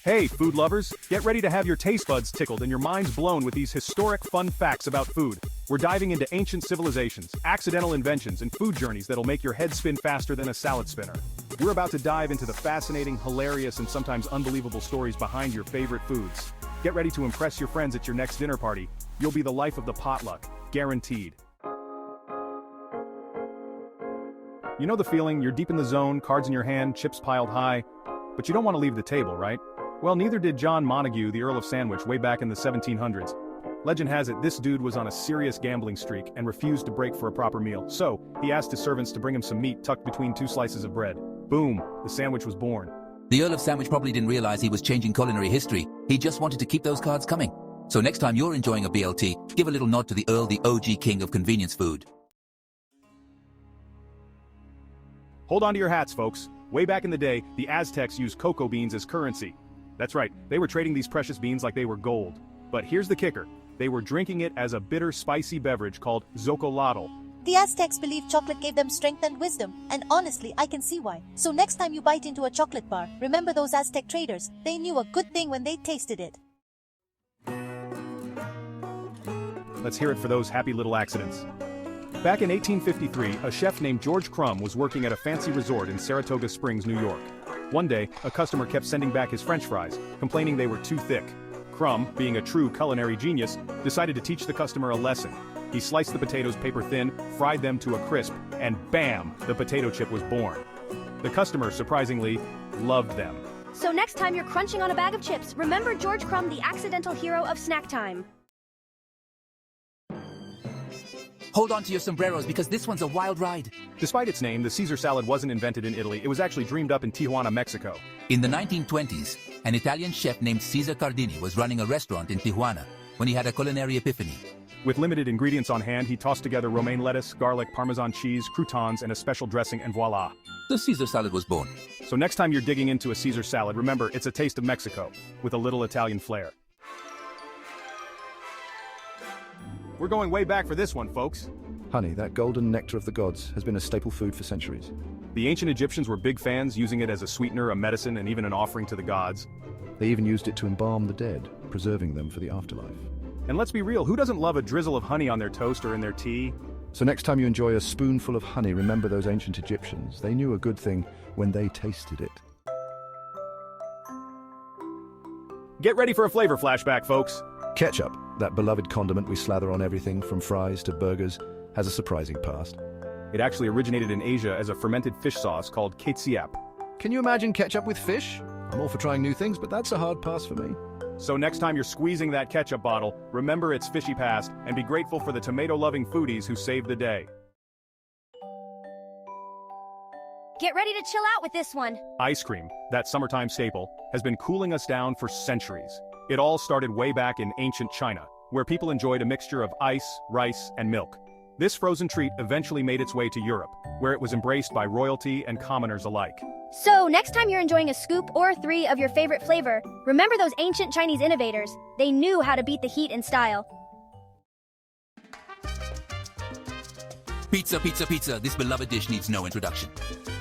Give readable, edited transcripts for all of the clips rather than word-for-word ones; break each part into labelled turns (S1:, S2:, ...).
S1: Hey, food lovers, get ready to have your taste buds tickled and your minds blown with these historic fun facts about food. We're diving into ancient civilizations, accidental inventions, and food journeys that'll make your head spin faster than a salad spinner. We're about to dive into the fascinating, hilarious, and sometimes unbelievable stories behind your favorite foods. Get ready to impress your friends at your next dinner party. You'll be the life of the potluck, guaranteed. You know the feeling, you're deep in the zone, cards in your hand, chips piled high, but you don't want to leave the table, right? Well, neither did John Montague, the Earl of Sandwich, way back in the 1700s. Legend has it this dude was on a serious gambling streak and refused to break for a proper meal, so he asked his servants to bring him some meat tucked between two slices of bread. Boom, the sandwich was born.
S2: The Earl of Sandwich probably didn't realize he was changing culinary history. He just wanted to keep those cards coming. So next time you're enjoying a BLT, give a little nod to the Earl, the OG king of convenience food.
S1: Hold on to your hats, folks. Way back in the day, the Aztecs used cocoa beans as currency. That's right, they were trading these precious beans like they were gold. But here's the kicker. They were drinking it as a bitter, spicy beverage called zocolotl.
S3: The Aztecs believed chocolate gave them strength and wisdom, and honestly, I can see why. So next time you bite into a chocolate bar, remember those Aztec traders. They knew a good thing when they tasted it.
S1: Let's hear it for those happy little accidents. Back in 1853, a chef named George Crumb was working at a fancy resort in Saratoga Springs, New York. One day, a customer kept sending back his French fries, complaining they were too thick. Crumb, being a true culinary genius, decided to teach the customer a lesson. He sliced the potatoes paper thin, fried them to a crisp, and bam, the potato chip was born. The customer, surprisingly, loved them.
S4: So next time you're crunching on a bag of chips, remember George Crumb, the accidental hero of snack time.
S2: Hold on to your sombreros because this one's a wild ride.
S1: Despite its name, the Caesar salad wasn't invented in Italy. It was actually dreamed up in Tijuana, Mexico.
S2: In the 1920s, an Italian chef named Cesar Cardini was running a restaurant in Tijuana when he had a culinary epiphany.
S1: With limited ingredients on hand, he tossed together romaine lettuce, garlic, Parmesan cheese, croutons, and a special dressing, and voila.
S2: The Caesar salad was born.
S1: So next time you're digging into a Caesar salad, remember, it's a taste of Mexico, with a little Italian flair. We're going way back for this one, folks.
S5: Honey, that golden nectar of the gods, has been a staple food for centuries.
S1: The ancient Egyptians were big fans, using it as a sweetener, a medicine, and even an offering to the gods.
S5: They even used it to embalm the dead, preserving them for the afterlife.
S1: And let's be real, who doesn't love a drizzle of honey on their toast or in their tea?
S5: So next time you enjoy a spoonful of honey, remember those ancient Egyptians. They knew a good thing when they tasted it.
S1: Get ready for a flavor flashback, folks.
S5: Ketchup, that beloved condiment we slather on everything from fries to burgers, has a surprising past.
S1: It actually originated in Asia as a fermented fish sauce called ketchup.
S5: Can you imagine ketchup with fish? I'm all for trying new things, but that's a hard pass for me.
S1: So next time you're squeezing that ketchup bottle, remember its fishy past and be grateful for the tomato-loving foodies who saved the day.
S4: Get ready to chill out with this one.
S1: Ice cream, that summertime staple, has been cooling us down for centuries. It all started way back in ancient China, where people enjoyed a mixture of ice, rice, and milk. This frozen treat eventually made its way to Europe, where it was embraced by royalty and commoners alike.
S4: So next time you're enjoying a scoop or three of your favorite flavor, remember those ancient Chinese innovators. They knew how to beat the heat in style.
S2: Pizza, pizza, pizza. This beloved dish needs no introduction.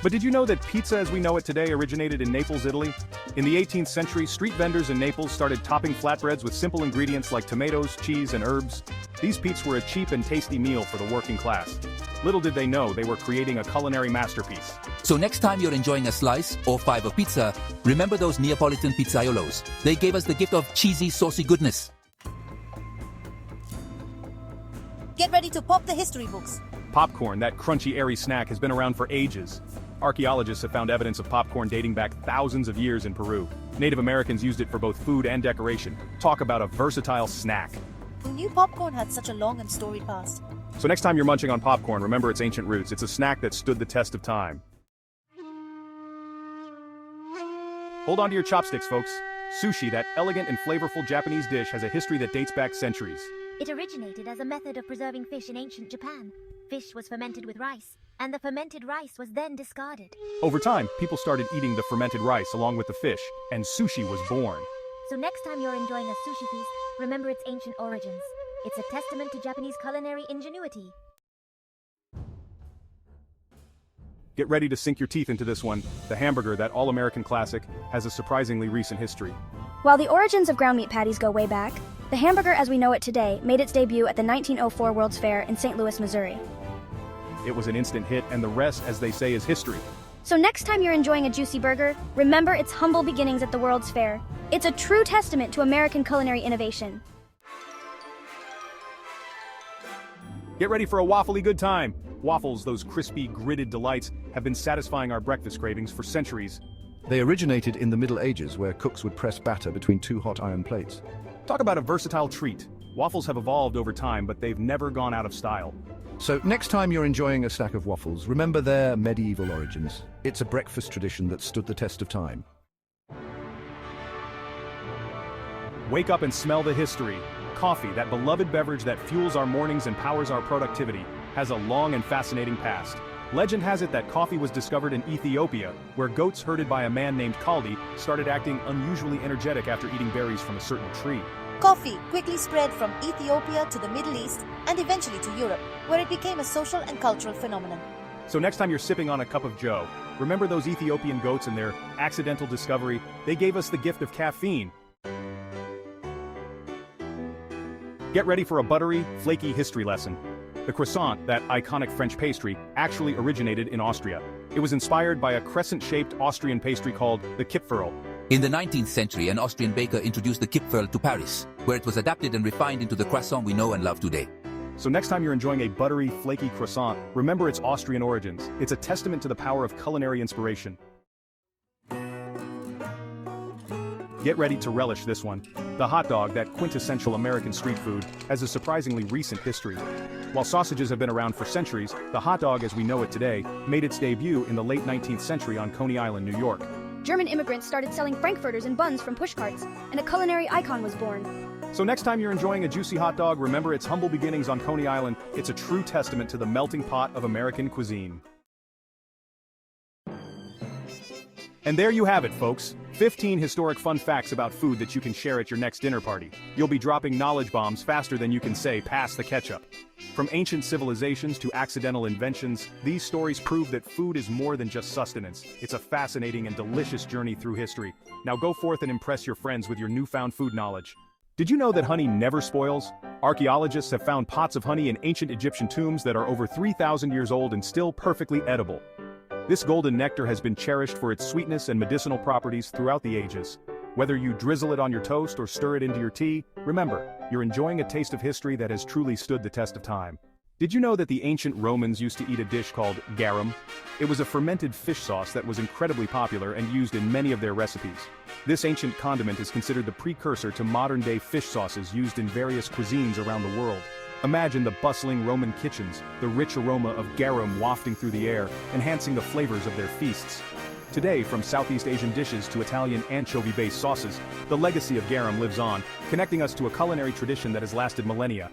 S1: But did you know that pizza as we know it today originated in Naples, Italy? In the 18th century, street vendors in Naples started topping flatbreads with simple ingredients like tomatoes, cheese, and herbs. These pizzas were a cheap and tasty meal for the working class. Little did they know they were creating a culinary masterpiece.
S2: So next time you're enjoying a slice or five of pizza, remember those Neapolitan pizzaiolos. They gave us the gift of cheesy, saucy goodness.
S3: Get ready to pop the history books.
S1: Popcorn, that crunchy, airy snack, has been around for ages. Archaeologists have found evidence of popcorn dating back thousands of years in Peru. Native Americans used it for both food and decoration. Talk about a versatile snack.
S3: Who knew popcorn had such a long and storied past?
S1: So next time you're munching on popcorn, remember its ancient roots. It's a snack that stood the test of time. Hold on to your chopsticks, folks. Sushi, that elegant and flavorful Japanese dish, has a history that dates back centuries.
S6: It originated as a method of preserving fish in ancient Japan. Fish was fermented with rice, and the fermented rice was then discarded.
S1: Over time, people started eating the fermented rice along with the fish, and sushi was born.
S6: So next time you're enjoying a sushi feast, remember its ancient origins. It's a testament to Japanese culinary ingenuity.
S1: Get ready to sink your teeth into this one. The hamburger, that all-American classic, has a surprisingly recent history.
S4: While the origins of ground meat patties go way back, the hamburger as we know it today made its debut at the 1904 World's Fair in St. Louis, Missouri.
S1: It was an instant hit, and the rest, as they say, is history.
S4: So next time you're enjoying a juicy burger, remember its humble beginnings at the World's Fair. It's a true testament to American culinary innovation.
S1: Get ready for a waffly good time. Waffles, those crispy, gritted delights, have been satisfying our breakfast cravings for centuries.
S5: They originated in the Middle Ages, where cooks would press batter between two hot iron plates.
S1: Talk about a versatile treat. Waffles have evolved over time, but they've never gone out of style.
S5: So next time you're enjoying a stack of waffles, remember their medieval origins. It's a breakfast tradition that stood the test of time.
S1: Wake up and smell the history. Coffee, that beloved beverage that fuels our mornings and powers our productivity, has a long and fascinating past. Legend has it that coffee was discovered in Ethiopia, where goats herded by a man named Kaldi started acting unusually energetic after eating berries from a certain tree.
S3: Coffee quickly spread from Ethiopia to the Middle East and eventually to Europe, where it became a social and cultural phenomenon.
S1: So next time you're sipping on a cup of joe, remember those Ethiopian goats and their accidental discovery? They gave us the gift of caffeine. Get ready for a buttery, flaky history lesson. The croissant, that iconic French pastry, actually originated in Austria. It was inspired by a crescent-shaped Austrian pastry called the Kipferl.
S2: In the 19th century, an Austrian baker introduced the Kipferl to Paris, where it was adapted and refined into the croissant we know and love today.
S1: So next time you're enjoying a buttery, flaky croissant, remember its Austrian origins. It's a testament to the power of culinary inspiration. Get ready to relish this one. The hot dog, that quintessential American street food, has a surprisingly recent history. While sausages have been around for centuries, the hot dog as we know it today made its debut in the late 19th century on Coney Island, New York.
S4: German immigrants started selling frankfurters and buns from pushcarts, and a culinary icon was born.
S1: So next time you're enjoying a juicy hot dog, remember its humble beginnings on Coney Island. It's a true testament to the melting pot of American cuisine. And there you have it, folks. 15 historic fun facts about food that you can share at your next dinner party. You'll be dropping knowledge bombs faster than you can say, "Pass the ketchup." From ancient civilizations to accidental inventions, these stories prove that food is more than just sustenance. It's a fascinating and delicious journey through history. Now go forth and impress your friends with your newfound food knowledge. Did you know that honey never spoils? Archaeologists have found pots of honey in ancient Egyptian tombs that are over 3,000 years old and still perfectly edible. This golden nectar has been cherished for its sweetness and medicinal properties throughout the ages. Whether you drizzle it on your toast or stir it into your tea, remember, you're enjoying a taste of history that has truly stood the test of time. Did you know that the ancient Romans used to eat a dish called garum? It was a fermented fish sauce that was incredibly popular and used in many of their recipes. This ancient condiment is considered the precursor to modern-day fish sauces used in various cuisines around the world. Imagine the bustling Roman kitchens, the rich aroma of garum wafting through the air, enhancing the flavors of their feasts. Today, from Southeast Asian dishes to Italian anchovy-based sauces, the legacy of garum lives on, connecting us to a culinary tradition that has lasted millennia.